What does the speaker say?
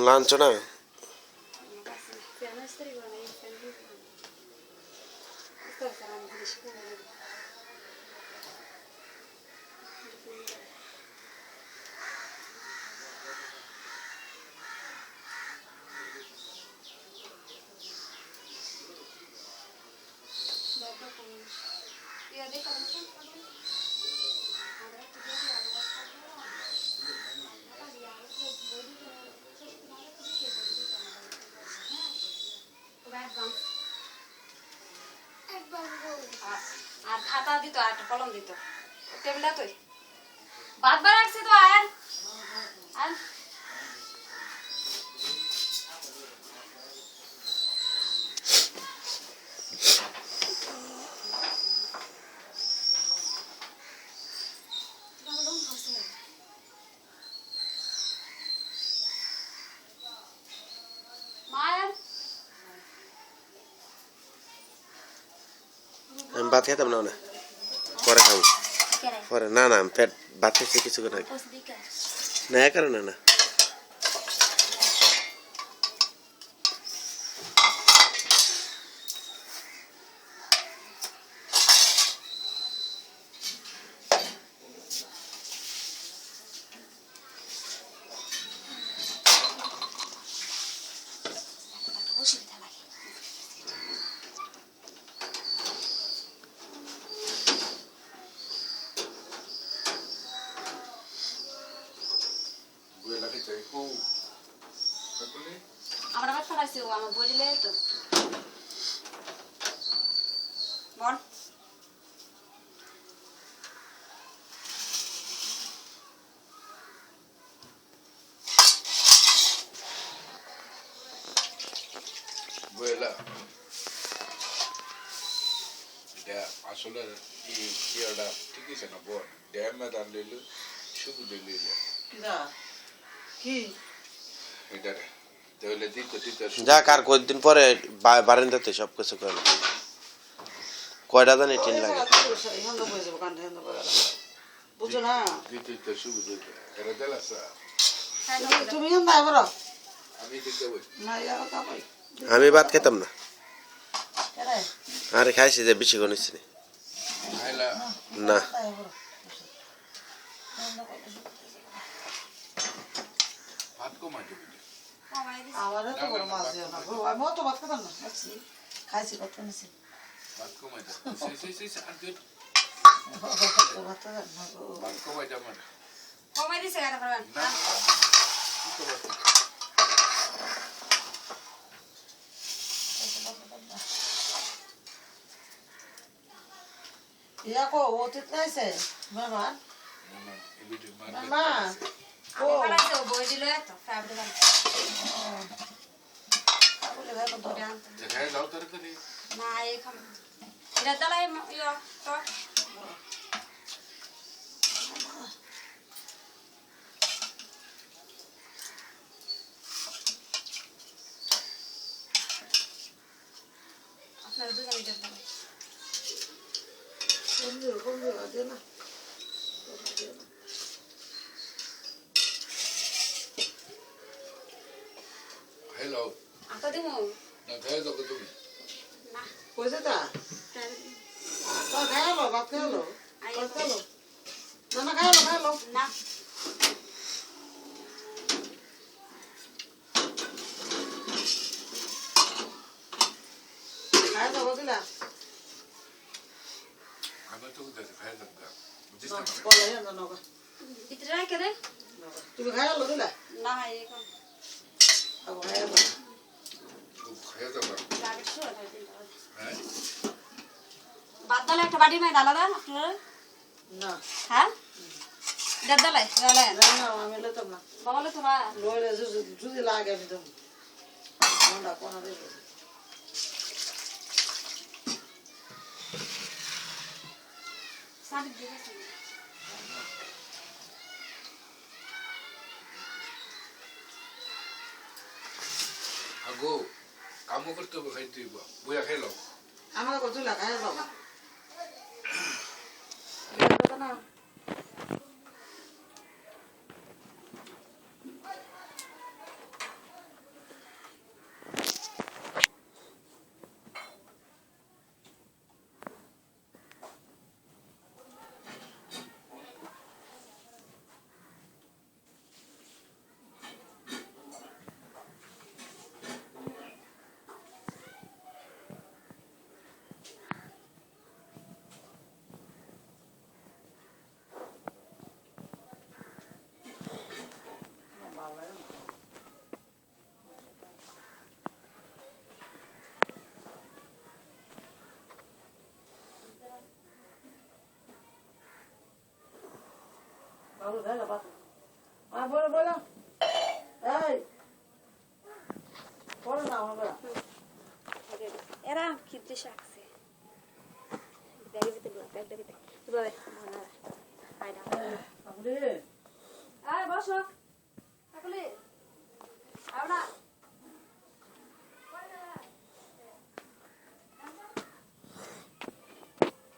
লাঞ্ছনা আর খাতা দিত আর একটা কলম দিত টেবিলটা তুই বাদ বার রাখছে তো আয়ান আর আমি ভাত খেতাম না পরে খাবো পরে না না পেট ভাত খেয়েছি কিছুক্ষণ আগে না এ কারণে না আমরা বাদ খাইছি ও আমার বলিলে তো বল বুঝলা এটা আসলে ইয়েটা ঠিকই আছে না বল ড্যামে দান লইলে শুধু দিলে কি এটা তাহলে দিতে যাক আর কয়েকদিন পরে বারান্দাতে সব কিছু করলো কয়টা জানি টিন লাগে বুঝছো না দিতে শুধু দিতে এটা দেলাসা তুমি নাই বড় আমি দিতে বই না ইয়ার কা পাই আমি ভাত খেতাম না কেরে আরে খাইছি যে বেশি গনিছি আইলা না ভাত কমাই দিবি আমারে তো বড় মাছ দিও না আমি তো ভাত খেতাম না আছি খাইছি কত নিছি ভাত কমাই দে সে আর তুই ভাত না ভাত কমাই দে আমার কমাই দিছে গাটা পারবেন না কি করব ইয়া কো ওতিত নাইছে মেহমান না এবিটি মা ও খাইছে ও বই দিলে তো ফেব্রুয়ারি বলে ভাই তো দেখাই দাও তরকারি না এই খাম এটা দালাই ইয়া তো আপনার দুজন এটা দালাই কোন আছে না হ্যালো আতা দিমু না খাই দাও তুমি না কইছে তা তো খাইলো ভাত খাইলো ভাত খাইলো না খাইলো না খাইলো বুঝলা আমি তো খাই দাও বুঝিস না বলে না নগা ভিতরে রাখে দে তুমি খাইলো দিলা না এই কোন আবো খাইলো খাই দাও লাগে শুরু করে দিন হ্যাঁ বাদলা একটা বাড়ি নাই দালাদা আপনারা না হ্যাঁ দাদালাই দালাই না আমি লইতাম না বলে তো না লইলে যদি লাগে আমি তো মন্ডা কোনা দেব সাড়ে দিকে আগো কাম করতে হবে খাইতে বইয়া খাইলো আমার কত লাগা খাইলো না আলু খাই না ভাত বলো বলো এই পড়ে না আমরা এরা খিদ্রে শাকছে ব্যাগের ভিতরে ব্যাগটা ভিতরে এভাবে মনে হয় আয় আপনি বসো তাহলে